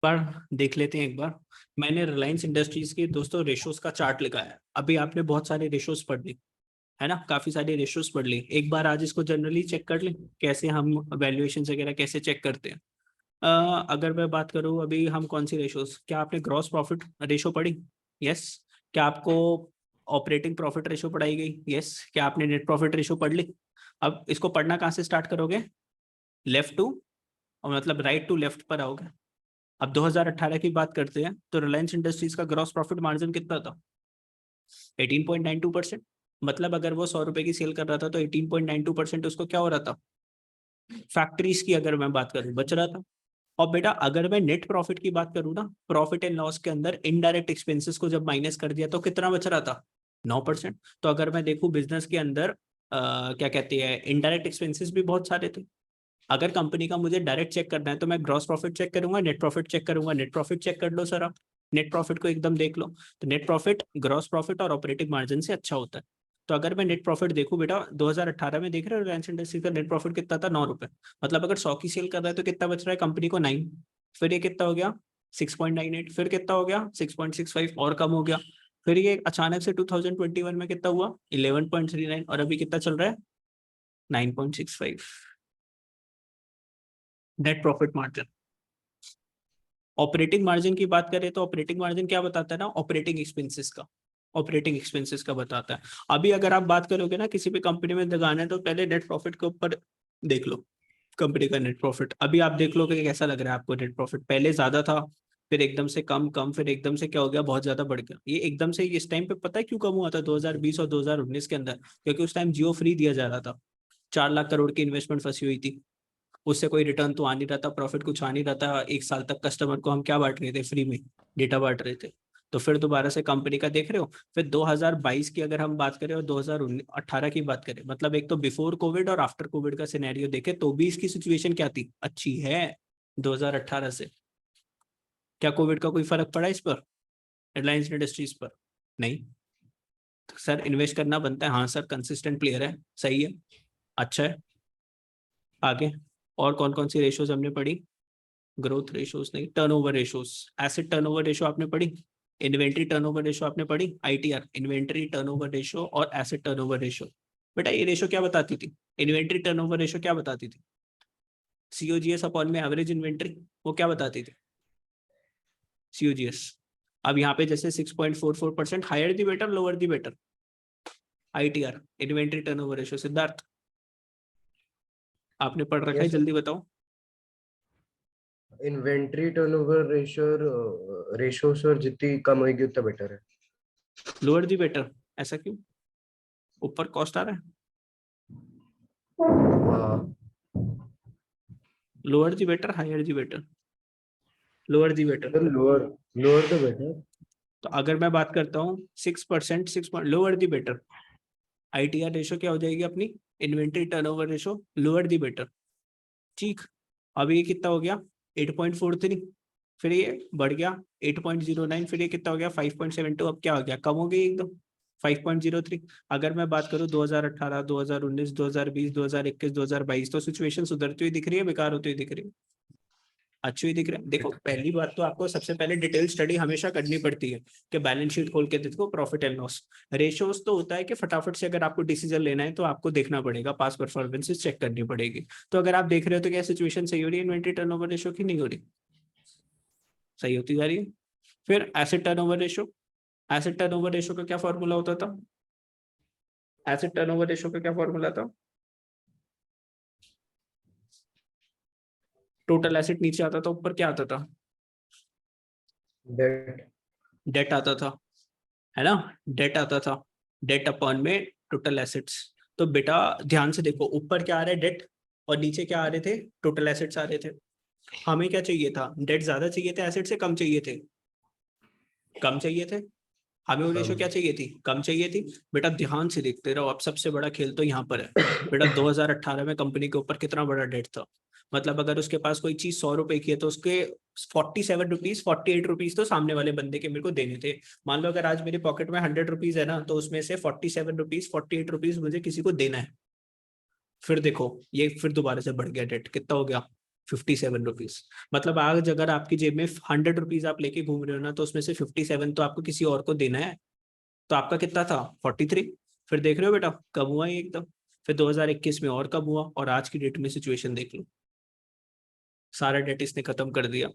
बार देख लेते हैं। एक बार मैंने रिलायंस इंडस्ट्रीज के दोस्तों रेशोज का चार्ट लिखा है। अभी आपने बहुत सारे रेशोज पढ़ ली है ना, काफी सारे रेशोज पढ़ ली। एक बार आज इसको जनरली चेक कर लें कैसे हम वैल्यूएशन वगैरह कैसे चेक करते हैं। अगर मैं बात करूं अभी हम कौन सी रेशोज, क्या आपने ग्रॉस प्रॉफिट रेशो पढ़ी? यस। क्या आपको ऑपरेटिंग प्रॉफिट रेशो पढ़ाई गई? यस। क्या आपने नेट प्रॉफिट रेशो पढ़ ली? अब इसको पढ़ना कहाँ से स्टार्ट करोगे? लेफ्ट टू, और मतलब राइट टू लेफ्ट पर आओगे। अब 2018 की बात करते हैं तो रिलायंस इंडस्ट्रीज का ग्रॉस प्रॉफिट मार्जिन कितना था? 18.92%। मतलब अगर वो 100 रुपए की सेल कर रहा था तो 18.92% उसको क्या हो रहा था? फैक्ट्रीज की अगर मैं बात करूं बच रहा था। और बेटा अगर मैं नेट प्रॉफिट की बात करूं ना, प्रॉफिट एंड लॉस के अंदर इनडायरेक्ट एक्सपेंसेस को जब माइनस कर दिया तो कितना बच रहा था? 9%। तो अगर मैं देखूं बिजनेस के अंदर क्या कहते हैं, इनडायरेक्ट एक्सपेंसेस भी बहुत सारे थे। अगर कंपनी का मुझे डायरेक्ट चेक करना है तो मैं ग्रॉस प्रॉफिट चेक करूंगा, नेट प्रॉफिट चेक करूंगा। नेट प्रॉफिट चेक कर लो सर आप, नेट प्रॉफिट को एकदम देख लो। तो नेट प्रॉफिट ग्रॉस प्रॉफिट और ऑपरेटिंग मार्जिन से अच्छा होता है। तो अगर मैं नेट प्रॉफिट देखूं बेटा 2018 में देख रहे हो रिलायंस इंडस्ट्रीज का नेट प्रॉफिट कितना था? 9 रुपए। मतलब अगर 100 की सेल कर रहा है तो कितना बच रहा है कंपनी को? 9। फिर ये कितना हो गया? 6.98। फिर कितना हो गया? 6.65 और कम हो गया। फिर ये अचानक से 2021 में कितना हुआ? 11.39। और अभी कितना चल रहा है? 9.65 net profit margin. Operating margin की बात करें तो ऑपरेटिंग मार्जिन क्या बताता है ना, ऑपरेटिंग एक्सपेंसेस का, ऑपरेटिंग एक्सपेंसेस का बताता है। अभी अगर आप बात करोगे ना किसी भी कंपनी में लगाना है तो पहले नेट प्रॉफिट के ऊपर देख लो कंपनी का नेट प्रॉफिट। अभी आप देख लो कि कैसा लग रहा है आपको नेट प्रॉफिट। पहले ज्यादा था, फिर एकदम से कम कम, फिर एकदम से क्या हो गया, बहुत ज्यादा बढ़ गया। ये एकदम से इस टाइम पे पता है क्यों कम हुआ था 2020 और 2019 के अंदर? क्योंकि उस टाइम जियो फ्री दिया जा रहा था, 4 लाख करोड़ की इन्वेस्टमेंट फंसी हुई थी। उससे कोई रिटर्न तो आ नहीं रहा था, प्रॉफिट कुछ आ नहीं रहा था। 1 साल तक कस्टमर को हम क्या बांट रहे थे? फ्री में डेटा बांट रहे थे। तो फिर दोबारा से कंपनी का देख रहे हो। फिर 2022 की अगर हम बात करें और 2018 की बात करें, मतलब एक तो बिफोर कोविड और आफ्टर कोविड का सिनेरियो देखे तो भी इसकी सिचुएशन क्या थी? अच्छी है 2018 से। क्या कोविड का कोई फर्क पड़ा इस पर, रिलायंस इंडस्ट्रीज पर? नहीं। तो सर इन्वेस्ट करना बनता है, हाँ सर कंसिस्टेंट प्लेयर है, सही है, अच्छा है। आगे और कौन कौन सी रेशोज हमने पढ़ी? ग्रोथ रेशोज नहीं, turnover ratios. Asset turnover ratio आपने पढ़ी, इन्वेंट्री टर्नओवर रेशो आपने पढ़ी, आईटीआर इन्वेंट्री टर्नओवर रेशो और एसेट टर्नओवर रेशो। बेटा ये रेशो क्या बताती थी? इन्वेंट्री टर्नओवर रेशो क्या बताती थी? सीओजीएस अपॉन में एवरेज इन्वेंट्री, वो क्या बताती थी? सीओजीएस। अब यहाँ पे जैसे 6.44%, higher the better lower the better? ITR inventory turnover ratio. Siddharth आपने पढ़ रखा है, यस जल्दी बताओ। इन्वेंट्री टर्नओवर रेशो सर जितनी कम होगी उतना बेटर है। लोअर दी बेटर, ऐसा क्यों? ऊपर कॉस्ट आ रहा है। हाँ lower the better, higher the better? Lower the better. Sir lower lower the better. तो अगर मैं बात करता हूँ 6%, 6 lower the better, ITR ratio क्या हो जाएगी अपनी? Inventory turnover ratio lower the better. ठीक। अभी ये कितना हो गया? 8.43। फिर ये बढ़ गया 8.09। फिर ये कितना हो गया? 5.72। अब क्या हो गया? कम हो गई एकदम, 5.03। अगर मैं बात करूँ 2018, 2019, 2020, 2021, 2022, तो सिचुएशन सुधरती हुई दिख रही है, बेकार होती हुई दिख रही है? अच्छी ही दिख रहा है। देखो पहली बात तो आपको सबसे पहले डिटेल स्टडी हमेशा करनी पड़ती है कि बैलेंस शीट खोल के देखो प्रॉफिट एंड लॉस। रेशियोज तो होता है कि फटाफट से अगर आपको डिसीजन लेना है तो आपको देखना पड़ेगा, पास परफॉर्मेंसेस चेक करनी पड़ेगी। तो अगर आप देख रहे हो तो क्या सिचुएशन सही हो रही है इन्वेंट्री टर्नओवर रेशियो की? नहीं हो रही, सही होती जा रही है। फिर asset turnover ratio, asset turnover ratio का क्या फॉर्मूला होता था? एसेट टर्नओवर रेशियो का क्या फॉर्मूला था? टोटल एसेट नीचे आता था, ऊपर क्या आता था? डेट। डेट आता था, है ना? डेट आता था, डेट अपॉन में टोटल एसेट्स। तो बेटा ध्यान से देखो, ऊपर क्या आ रहा है? डेट। और नीचे क्या आ रहे थे? टोटल एसेट्स आ रहे थे। हमें क्या चाहिए था? डेट ज्यादा चाहिए थे, एसेट से कम चाहिए थे? कम चाहिए थे। हमें वो रेशो क्या चाहिए थी? कम चाहिए थी। बेटा ध्यान से देखते रहो, अब सबसे बड़ा खेल तो यहाँ पर है। बेटा 2018 में कंपनी के ऊपर कितना बड़ा डेट था? मतलब अगर उसके पास कोई चीज 100 रुपए की है तो उसके 47 रुपीज, 48 रुपीज तो सामने वाले बंदे के मेरे को देने थे। मान लो अगर आज मेरी पॉकेट में 100 रुपीज है ना, तो उसमें से 47 रुपीज, 48 रुपीज मुझे किसी को देना है। फिर देखो ये फिर दोबारा से बढ़ गया डेट, कितना हो गया? ₹57। मतलब आज अगर आपकी जेब में ₹100 आप लेके घूम रहे हो ना, तो उसमें से 57 तो आपको किसी और को देना है। तो आपका कितना था? 43। फिर देख रहे हो बेटा कब हुआ ये एकदम। फिर 2021 में और कब हुआ, और आज की डेट में सिचुएशन देख लो, सारा डेट इसने खत्म कर दिया।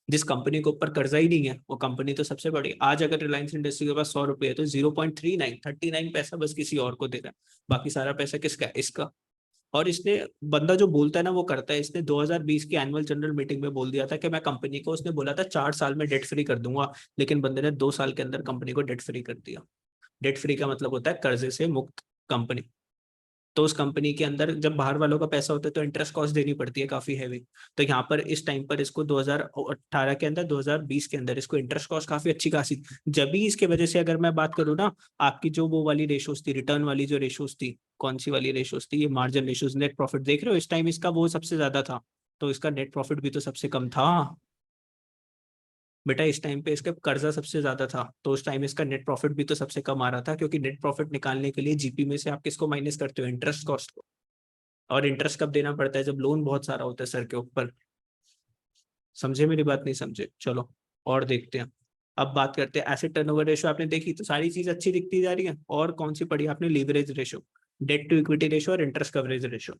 जिस कंपनी के ऊपर कर्जा ही नहीं है वो कंपनी तो सबसे बड़ी। आज अगर रिलायंस इंडस्ट्री के पास 100 रुपए है तो 0.39 पैसा बस किसी और को दे रहा है, बाकी सारा पैसा किसका है? इसका। और इसने, बंदा जो बोलता है ना वो करता है। इसने 2020 की एनुअल जनरल मीटिंग में बोल दिया था कि मैं कंपनी को, उसने बोला था 4 साल में डेट फ्री कर दूंगा, लेकिन बंदे ने 2 साल के अंदर कंपनी को डेट फ्री कर दिया। डेट फ्री का मतलब होता है कर्जे से मुक्त कंपनी। तो उस कंपनी के अंदर जब बाहर वालों का पैसा होता है तो इंटरेस्ट कॉस्ट देनी पड़ती है काफी हैवी। तो यहाँ पर इस टाइम पर इसको 2018 के अंदर, 2020 के अंदर इसको इंटरेस्ट कॉस्ट काफी अच्छी खासी, जब भी इसके वजह से अगर मैं बात करूँ ना, आपकी जो वो वाली रेशोज थी, रिटर्न वाली जो रेशोज थी, कौन सी वाली रेशोज थी, ये मार्जिन रेशोज, नेट प्रॉफिट देख रहे हो इस टाइम इसका वो सबसे ज्यादा था, तो इसका नेट प्रॉफिट भी तो सबसे कम था बेटा। इस टाइम पे इसका कर्जा सबसे ज्यादा था, तो उस टाइम इसका नेट प्रॉफिट भी तो सबसे कम आ रहा था, क्योंकि नेट प्रॉफिट निकालने के लिए जीपी में से आप किसको माइनस करते हो? इंटरेस्ट कॉस्ट को। और इंटरेस्ट कब देना पड़ता है? जब लोन बहुत सारा होता है सर के ऊपर। समझे मेरी बात? नहीं समझे? चलो और देखते हैं। अब बात करते हैं एसेट टर्नओवर रेशो। आपने देखी तो सारी चीज अच्छी दिखती जा रही है। और कौन सी पढ़ी आपने? Leverage ratio, debt to equity ratio और इंटरेस्ट कवरेज रेशो।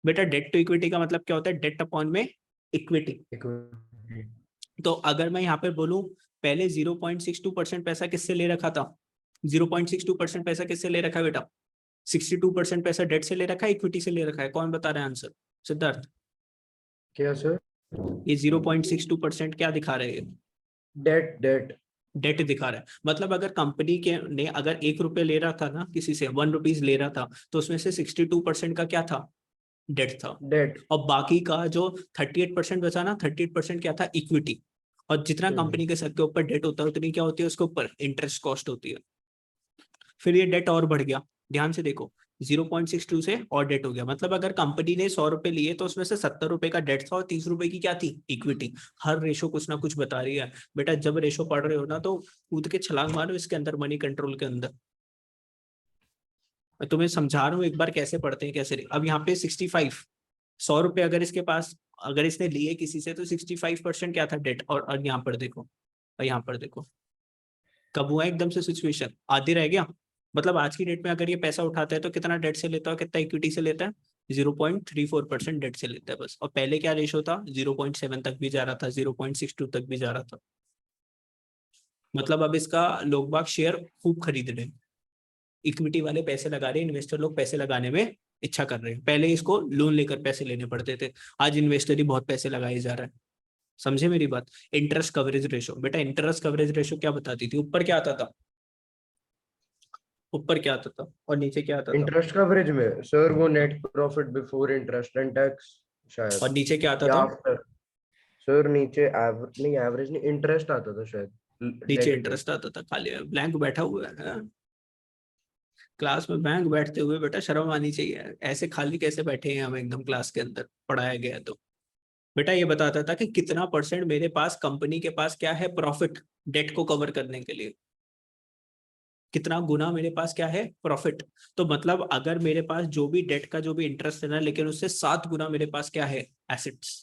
बेटा डेट टू इक्विटी का मतलब क्या होता है? डेट अपॉन में इक्विटी। तो अगर मैं यहाँ पे बोलूं, पहले 0.62% पैसा किससे ले रखा था? 0.62% पैसा किससे ले रखा है बेटा? 62% पैसा डेट से ले रखा है, इक्विटी से ले रखा है? कौन बता रहा है आंसर? सिद्धार्थ। क्या सर? ये 0.62% क्या दिखा रहे हैं? डेट डेट डेट दिखा रहा है। मतलब अगर कंपनी के ने अगर ₹1 ले रहा था ना, किसी से ₹1 ले रहा था, तो उसमें से 62% का क्या था? डेट था। डेट। और बाकी का जो 38% बचा ना, 38% क्या था? इक्विटी। और जितना कंपनी के सर के ऊपर डेट होता है उतनी क्या होती है उसके ऊपर? इंटरेस्ट कॉस्ट होती है। फिर ये डेट और बढ़ गया, ध्यान से देखो, 0.62 से और डेट हो गया। मतलब अगर कंपनी ने ₹100 लिए तो उसमें से ₹70 का डेट था और ₹30 की क्या थी? इक्विटी। हर रेशो कुछ ना कुछ बता रही है बेटा। जब रेशो पढ़ रहे हो ना तो कूद के छलांग मारो इसके अंदर, मनी कंट्रोल के अंदर। मैं तुम्हें समझा रहा हूँ एक बार कैसे पढ़ते हैं कैसे नहीं। अब यहाँ पे 65, ₹100 अगर इसके पास, अगर इसने लिए किसी से, तो 65% क्या था? डेट। और यहाँ पर देखो, और यहाँ पर देखो, कब हुआ एकदम से सिचुएशन? आधे रह गया। मतलब आज की डेट में अगर ये पैसा उठाता है तो कितना डेट से लेता है, कितना इक्विटी से लेता है? 0.34% डेट से लेता है बस। और पहले क्या रेशो था? 0.7 तक भी जा रहा था, 0.62 तक भी जा रहा था। मतलब अब इसका लोग बाग शेयर खूब खरीद रहे हैं, इक्विटी वाले पैसे लगा रहे हैं, इन्वेस्टर लोग पैसे लगाने में इच्छा कर रहे हैं। पहले इसको लोन लेकर पैसे लेने पड़ते थे, आज इन्वेस्टर ही बहुत पैसे लगाए जा रहा है। समझे मेरी बात? Interest coverage ratio. बेटा इंटरेस्ट कवरेज रेशो क्या बताती थी? ऊपर क्या आता था? ऊपर क्या आता था और नीचे क्या आता था? इंटरेस्ट कवरेज में सर वो net profit before interest and tax शायद, और नीचे क्या आता या था? आफ्टर। सर नीचे नहीं, एवरेज नहीं, इंटरेस्ट आता था शायद नीचे डेट पे। इंटरेस्ट आता था। खाली ब्लैंक बैठा हुआ है क्लास में। बैंक बैठते हुए बेटा शर्म आनी चाहिए, ऐसे खाली कैसे बैठे हैं हम एकदम क्लास के अंदर पढ़ाया गया तो। बेटा ये बताता था कि कितना परसेंट मेरे पास, कंपनी के पास क्या है? प्रॉफिट, डेट को कवर करने के लिए। कितना गुना मेरे पास क्या है? प्रॉफिट। तो मतलब अगर मेरे पास जो भी डेट का जो भी इंटरेस्ट है ना, लेकिन उससे 7 गुना मेरे पास क्या है? एसेट्स।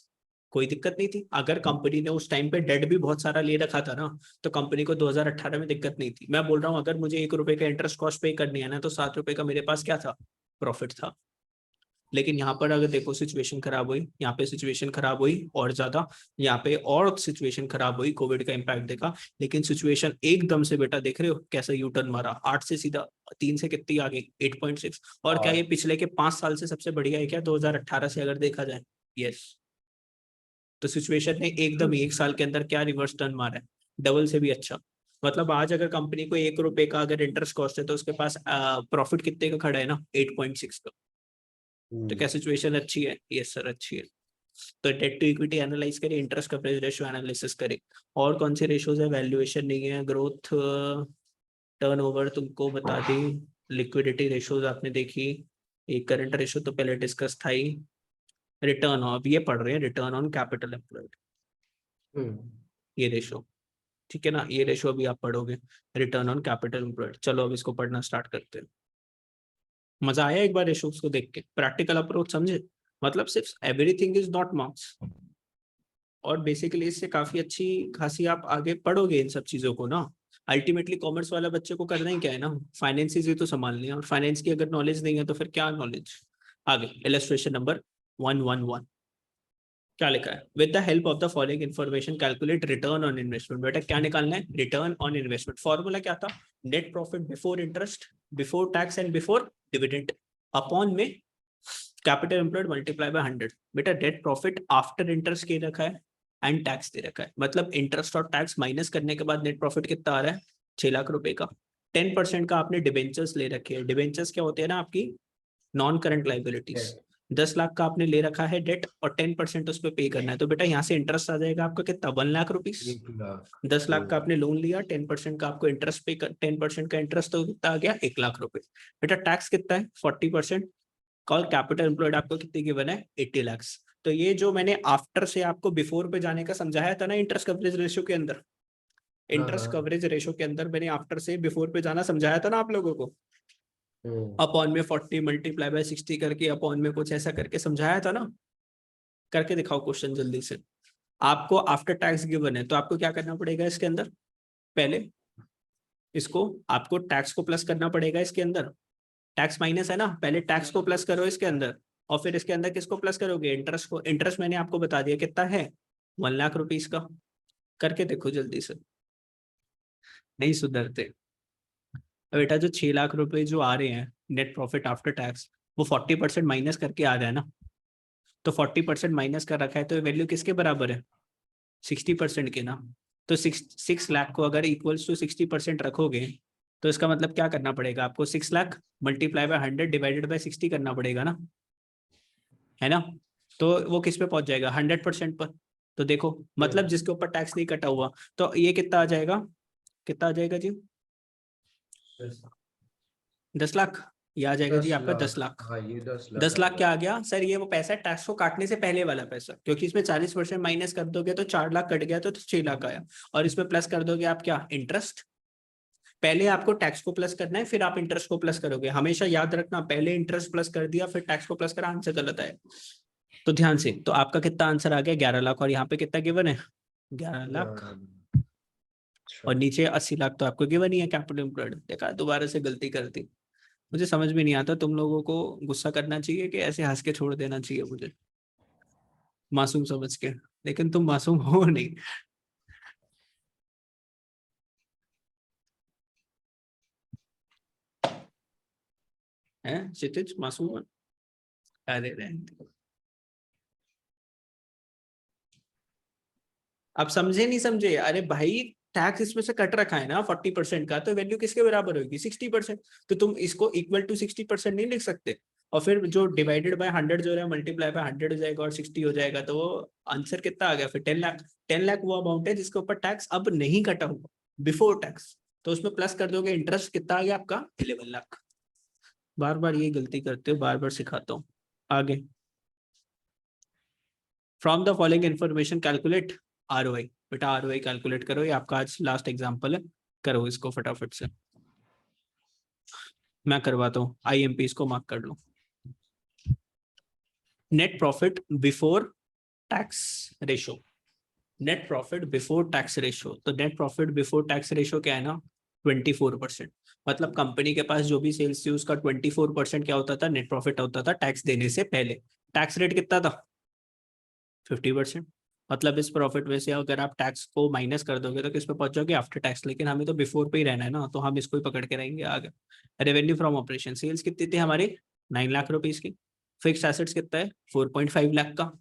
कोई दिक्कत नहीं थी। अगर कंपनी ने उस टाइम पे डेट भी बहुत सारा ले रखा था ना, तो कंपनी को 2018 में दिक्कत नहीं थी। मैं बोल रहा हूँ अगर मुझे ₹1 का इंटरेस्ट कॉस्ट पे करनी है ना, तो ₹7 का मेरे पास क्या था? प्रॉफिट था। लेकिन यहाँ पर अगर देखो सिचुएशन खराब हुई, यहाँ पे सिचुएशन खराब हुई और ज्यादा, यहाँ पे और सिचुएशन खराब हुई, कोविड का इम्पैक्ट देखा। लेकिन सिचुएशन एकदम से बेटा देख रहे हो कैसा यू टर्न मारा, 8 से सीधा 3 से कितनी आ गई? 8.6। और क्या ये पिछले के 5 साल से सबसे बढ़िया है क्या 2018 से अगर देखा जाए? यस। तो सिचुएशन ने एकदम 1 साल के अंदर क्या रिवर्स टर्न मारा है, डबल से भी अच्छा। मतलब आज अगर कंपनी को ₹1 का अगर इंटरेस्ट कॉस्ट है तो उसके पास प्रॉफिट कितने का खड़ा है ना? 8.6 का। तो क्या सिचुएशन अच्छी है? यस सर अच्छी है। तो डेट टू इक्विटी एनालाइज करें, इंटरेस्ट कवरेज रेशियो एनालिसिस करें। और कौन से रेशियोज है? वैल्यूएशन नहीं है, ग्रोथ, टर्नओवर तुमको बता दी, लिक्विडिटी रेशियोज आपने देखी, एक करंट रेशियो तो पहले डिस्कस था ही, रिटर्न, अब ये पढ़ रहे हैं रिटर्न ऑन कैपिटल एम्प्लॉयड, ये रेशियो। ठीक है ना, ये रेशियो अभी आप पढ़ोगे, रिटर्न ऑन कैपिटल एम्प्लॉयड। चलो अब इसको पढ़ना स्टार्ट करते हैं। मजा आया एक बार रेशियोज को देख के? प्रैक्टिकल अप्रोच समझे? मतलब सिर्फ एवरीथिंग इज नॉट मार्क्स। और बेसिकली इससे काफी अच्छी खासी आप आगे पढ़ोगे इन सब चीजों को ना। अल्टीमेटली कॉमर्स वाला बच्चे को करना ही क्या है ना, फाइनेंसिस ही तो संभालनी है, और फाइनेंस की अगर नॉलेज नहीं है तो फिर क्या नॉलेज। आगे इलस्ट्रेशन नंबर 111 क्या लिखा है, with the help of the following information calculate return on investment. बेटा क्या निकालना है, रिटर्न ऑन इन्वेस्टमेंट। फॉर्मूला क्या था, net profit before interest before tax and before dividend upon में कैपिटल एम्प्लॉयड मल्टीप्लाई बाय 100। बेटा नेट प्रॉफिट आफ्टर इंटरेस्ट के रखा है एंड टैक्स दे रखा है, मतलब इंटरेस्ट और टैक्स माइनस करने के बाद नेट प्रॉफिट कितना आ रहा है, 6 लाख रुपए का। 10% का आपने डिबेंचर्स ले रखे हैं। डिबेंचर्स क्या होते हैं ना, आपकी नॉन करंट लाइबिलिटीज। 10 लाख का आपने ले रखा है डेट, और 10% उस पर पे करना है। तो बेटा यहाँ से इंटरेस्ट आ जाएगा आपका कितना, 1 लाख रुपीस। 1,00,000 10 लाख का आपने लोन लिया, 10% का आपको इंटरेस्ट पे 10% का इंटरेस्ट तो कितना आ गया, 1 लाख रुपए। बेटा टैक्स कितना है, 40%। कॉल कैपिटल एम्प्लॉयड आपको कितनी गिवन है, 80 लाख। तो ये जो मैंने आफ्टर से आपको बिफोर पे जाने का समझाया था ना, इंटरेस्ट कवरेज रेशियो के अंदर, इंटरेस्ट कवरेज रेशियो के अंदर मैंने आफ्टर से बिफोर पे जाना समझाया था ना आप लोगों को। अपॉन में 40 मल्टीप्लाई बाय 60 करके अपॉन में कुछ ऐसा करके समझाया था ना। करके दिखाओ क्वेश्चन जल्दी से। आपको आफ्टर टैक्स गिवन है तो आपको क्या करना पड़ेगा इसके अंदर, पहले इसको आपको टैक्स को प्लस करना पड़ेगा इसके अंदर। टैक्स माइनस है ना, पहले टैक्स को प्लस करो इसके अंदर, और फिर इसके अंदर किसको प्लस करोगे, इंटरेस्ट को। इंटरेस्ट मैंने आपको बता दिया कितना है, 1 लाख रुपीस का। करके देखो जल्दी से, नहीं सुधरते। बेटा जो 6 लाख रुपए जो आ रहे हैं नेट प्रॉफिट आफ्टर टैक्स, वो 40% माइनस करके आ रहा है ना। तो 40% माइनस कर रखा है तो वैल्यू किसके बराबर है, 60% के ना। तो 6 लाख को अगर इक्वल्स टू 60% रखोगे तो इसका मतलब क्या करना पड़ेगा आपको, 6 lakh multiply by 100 divided by 60 करना पड़ेगा ना, है ना। तो वो किस पे पहुंच जाएगा, 100% पर। तो देखो मतलब जिसके ऊपर टैक्स नहीं कटा हुआ, तो ये कितना आ जाएगा, कितना आ जाएगा जी, 10 लाख। ये आ जाएगा जी आपका 10 लाख। हाँ ये 10 लाख 10 लाख क्या आ गया सर, ये वो पैसा टैक्स को काटने से पहले वाला पैसा, क्योंकि इसमें 40% माइनस कर दोगे तो 4 लाख कट गया तो 6 लाख आया। और इसमें प्लस कर दोगे आप क्या, इंटरेस्ट। पहले आपको टैक्स को प्लस करना है, फिर आप इंटरेस्ट को प्लस करोगे। हमेशा याद रखना, पहले इंटरेस्ट प्लस कर दिया फिर टैक्स को प्लस करा, आंसर गलत है। तो ध्यान से, तो आपका कितना आंसर आ गया, 11 लाख। और यहाँ पे कितना गिवन है, 11 लाख। और नीचे 80 लाख तो आपको गिवन ही है कैपिटल एम्प्लॉयड। देखा दोबारा से गलती कर दी। मुझे समझ में नहीं आता तुम लोगों को गुस्सा करना चाहिए कि ऐसे हंस के छोड़ देना चाहिए मुझे, मासूम समझ के। लेकिन तुम मासूम हो नहीं। है क्षितिज मासूम है? अरे रहने दो। अब समझे नहीं समझे, अरे भाई टैक्स इसमें से कट रखा है ना 40% का, तो वैल्यू किसके बराबर होगी, 60%। तो तुम इसको इक्वल टू 60% नहीं लिख सकते। और फिर जो डिवाइडेड बाय 100 जो है मल्टीप्लाई बाय 100 हो जाएगा और 60 हो जाएगा, तो वो आंसर कितना आ गया फिर, 10 लाख। 10 लाख वो अमाउंट है जिसके ऊपर टैक्स अब नहीं कटा हुआ, बिफोर टैक्स। तो उसमें प्लस कर दोगे इंटरेस्ट, कितना आ गया आपका, 11 लाख। बार बार यही गलती करते हो, बार बार सिखाता हूँ। आगे, from the following information calculate ROI। बेटा ROI कैलकुलेट करो, ये आपका आज लास्ट एग्जांपल है, करो इसको फटाफट से। मैं करवाता हूँ, IMP इसको मार्क कर लो। Net profit before tax ratio, net profit before tax ratio. तो net profit before tax ratio क्या है ना, 24%। मतलब कंपनी के पास जो भी सेल्स थी उसका 24% क्या होता था, नेट प्रॉफिट होता था टैक्स देने से पहले। टैक्स रेट कितना था, 50%। मतलब इस प्रॉफिट में से अगर आप टैक्स को माइनस कर दोगे तो किस पे पहुंच जाओगे, आफ्टर टैक्स। लेकिन हमें तो बिफोर पे ही रहना है ना, तो हम इसको ही पकड़ के रहेंगे आगे। रेवेन्यू फ्रॉम ऑपरेशन, सेल्स कितनी थी हमारी, 9 लाख रुपीज की। फिक्स एसेट्स कितना है, 4.5 लाख का।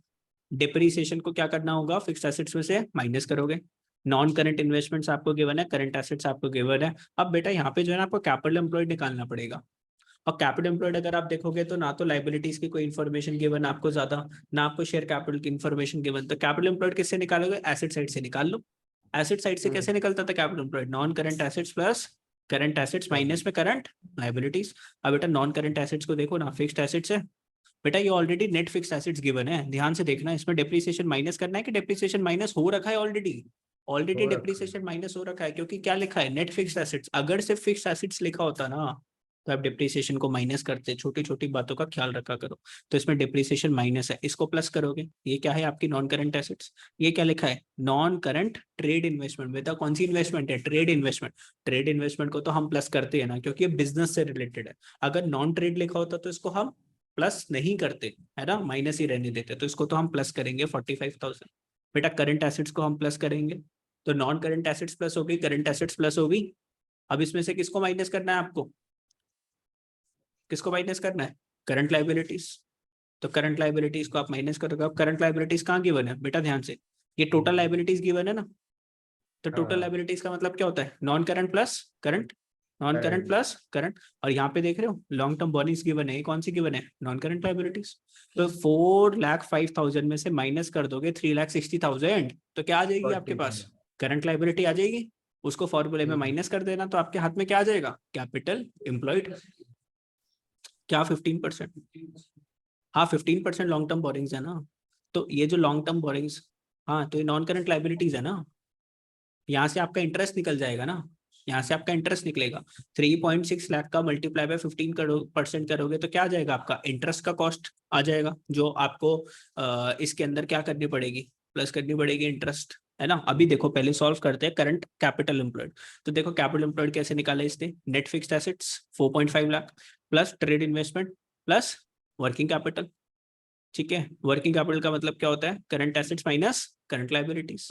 डिप्रीसिएशन को क्या करना होगा, फिक्स एसेट्स में से माइनस करोगे। नॉन करंट इन्वेस्टमेंट्स आपको गिवन है, करंट एसेट्स आपको गिवन है। अब बेटा यहाँ पे जो है ना आपको कैपिटल एम्प्लॉयड निकालना पड़ेगा। और कैपिटल एम्प्लॉयड अगर आप देखोगे तो ना तो लाइबिलिटीज की कोई इन्फॉर्मेशन गिवन आपको ज्यादा, ना आपको शेयर कैपिटल की इन्फॉर्मेशन गिवन। तो कैपिटल एम्प्लॉयड किससे निकालोगे, एसेट साइड से निकाल लो। एसेट साइड से कैसे निकलता था capital employed, non current assets plus current assets minus में करंट लाइबिलिटीज। अब बेटा नॉन करंट एसेट्स को देखो ना, फिक्स्ड एसेट्स है। बेटा ये already net fixed assets given है, ध्यान से देखना। इसमें डेप्रिसिएशन माइनस करना है कि डेप्रिसिएशन माइनस हो रखा है ऑलरेडी, ऑलरेडी डेप्रिसिएशन माइनस हो रखा है। क्योंकि क्या लिखा है, नेट फिक्स्ड एसेट्स। अगर सिर्फ फिक्स्ड एसेट्स लिखा होता ना तो आप डिप्रिसिएशन को माइनस करते, छोटी छोटी बातों का ख्याल रखा करो। तो इसमें डिप्रिसिएशन माइनस है, इसको प्लस करोगे, ये क्या है आपकी नॉन करंट एसेट्स। ये क्या लिखा है, नॉन करंट ट्रेड इन्वेस्टमेंट। बेटा कौन सी इन्वेस्टमेंट है, ट्रेड इन्वेस्टमेंट। ट्रेड इन्वेस्टमेंट को तो हम प्लस करते हैं ना, क्योंकि ये बिजनेस से रिलेटेड है। अगर नॉन ट्रेड लिखा होता तो इसको हम प्लस नहीं करते, है ना, माइनस ही रहने देते। तो इसको तो हम प्लस करेंगे 45,000। बेटा करंट एसेट्स को हम प्लस करेंगे, तो नॉन करंट एसेट्स प्लस हो गई, करंट एसेट्स प्लस हो गई। अब इसमें से किसको माइनस करना है आपको, किसको माइनस करना है, करंट लाइबिलिटीज। तो करंट लाइबिलिटीज को आप माइनस करोगे। अब करंट लाइबिलिटीज कहाँ गिवन है बेटा, ध्यान से, ये टोटल लाइबिलिटीज गिवन है ना। तो टोटल लाइबिलिटीज का मतलब क्या होता है, non current plus current, non current plus current. और यहाँ पे देख रहे हो लॉन्ग टर्म बोनिंग्स गिवन है, कौन सी गिवन है, नॉन करंट लाइबिलिटीज। तो 4,05,000 में से माइनस कर दोगे 3,60,000, तो क्या आ जाएगी आपके पास, करंट लाइबिलिटी आ जाएगी। उसको फॉर्मूले में माइनस कर देना, तो आपके हाथ में क्या आ जाएगा, कैपिटल एम्प्लॉयड। क्या 15%, हाँ 15% लॉन्ग टर्म बोरिंग्स है ना। तो ये जो लॉन्ग टर्म बोरिंग्स, हाँ तो ये नॉन करंट लाइबिलिटीज है ना। यहाँ से आपका इंटरेस्ट निकल जाएगा ना, यहाँ से आपका इंटरेस्ट निकलेगा। 3.6 लाख का मल्टीप्लाई बाय 15% करोगे तो क्या आ जाएगा, आपका इंटरेस्ट का कॉस्ट आ जाएगा, जो आपको इसके अंदर क्या करनी पड़ेगी, प्लस करनी पड़ेगी इंटरेस्ट, है ना। अभी देखो पहले सॉल्व करते हैं करंट कैपिटल एम्प्लॉयड। तो देखो कैपिटल एम्प्लॉयड कैसे निकाला इसने, net fixed assets 4.5 lakh plus trade investment plus working capital. ठीक है, वर्किंग कैपिटल का मतलब क्या होता है, current assets minus current liabilities.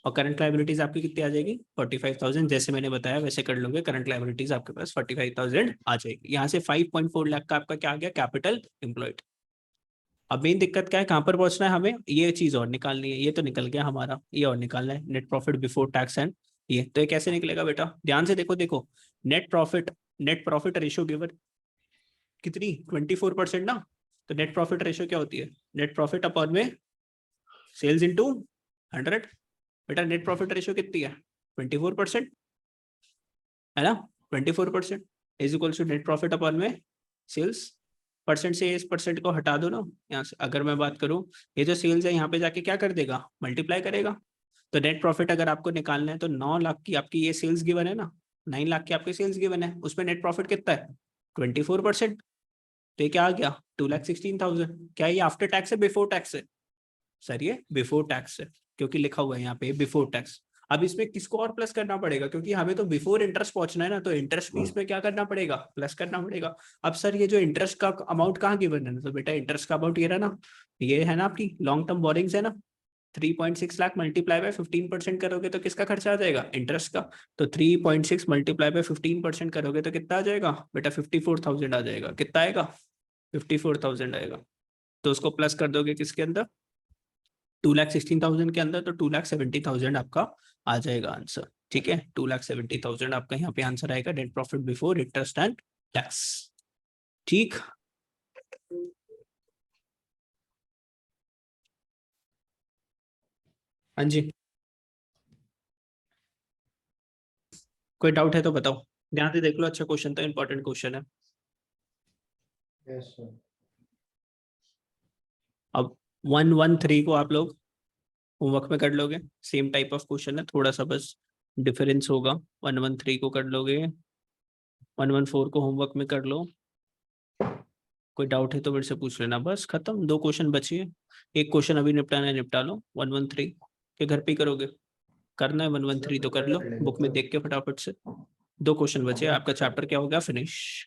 और करंट लाइबिलिटीज आपकी कितनी आ जाएगी, 45,000। जैसे मैंने बताया वैसे कर लोगे, करंट लाइबिलिटीज आपके पास 45,000 आ जाएगी। यहाँ से 5.4 लाख का आपका क्या आ गया, कैपिटल एम्प्लॉयड। अब मेन दिक्कत क्या है, कहाँ पर पहुंचना है हमें, ये चीज और निकालनी है। ये तो निकल गया हमारा, ये और निकालना है, net profit before tax and ये। तो ये कैसे निकलेगा बेटा, ध्यान से देखो, देखो नेट प्रॉफिट रेशियो गिवन कितनी, 24% ना। तो नेट प्रॉफिट रेशियो क्या होती है, नेट प्रॉफिट अपॉन में सेल्स इनटू 100। बेटा नेट प्रॉफिट रेशियो कितनी है, 24%, है ना। 24% is equal to net profit upon में सेल्स। परसेंट से इस परसेंट को हटा दो ना यहाँ से। अगर मैं बात करूँ, ये जो सेल्स है यहाँ पे जाके क्या कर देगा, मल्टीप्लाई करेगा। तो नेट प्रॉफिट अगर आपको निकालना है तो 9 लाख की आपकी ये सेल्स गिवन है ना, 9 लाख की आपकी सेल्स गिवन है, उसमें नेट प्रॉफिट कितना है, 24%। तो ये क्या आ गया, 2,16,000। क्या ये आफ्टर टैक्स है बिफोर टैक्स है, सर ये बिफोर टैक्स है, क्योंकि लिखा हुआ है यहाँ पे बिफोर टैक्स। अब इसमें किसको और प्लस करना पड़ेगा, क्योंकि हमें तो बिफोर इंटरेस्ट पहुंचना है ना, तो इंटरेस्ट भी इसमें क्या करना पड़ेगा, प्लस करना पड़ेगा। अब सर ये जो इंटरेस्ट का अमाउंट कहाँ गिवन है, तो बेटा इंटरेस्ट का अमाउंट ये रहा ना, ये है ना आपकी लॉन्ग टर्म बोरिंग्स है ना। 3.6 लाख मल्टीप्लाई बाय 15% करोगे तो किसका खर्चा आ जाएगा, इंटरेस्ट का। तो 3.6 मल्टीप्लाई बाय 15% करोगे तो कितना आ जाएगा बेटा, 54,000 आ जाएगा। कितना आएगा, 54,000 आएगा। तो उसको प्लस कर दोगे किसके अंदर, 2,16,000 के अंदर, तो 2,70,000 आपका आ जाएगा आंसर। ठीक है, 2,70,000 आपका यहाँ पे आंसर आएगा, net profit before interest and tax. ठीक, हाँ जी, कोई डाउट है तो बताओ, ध्यान से देख लो, अच्छा क्वेश्चन था, इंपॉर्टेंट क्वेश्चन है। Yes sir. अब 113 को आप लोग होमवर्क में कर लोगे, सेम टाइप ऑफ क्वेश्चन है, थोड़ा सा बस डिफरेंस होगा। 113 को कर लोगे, 114 को होमवर्क में कर लो। कोई डाउट है तो मेरे से पूछ लेना, बस खत्म, 2 क्वेश्चन बचिए। एक क्वेश्चन अभी निपटाना है, निपटा लो। 113 के घर पे ही करोगे, करना है 113 तो कर लो, बुक में देख के फटाफट से। 2 क्वेश्चन बचे, आपका चैप्टर क्या हो गया, फिनिश।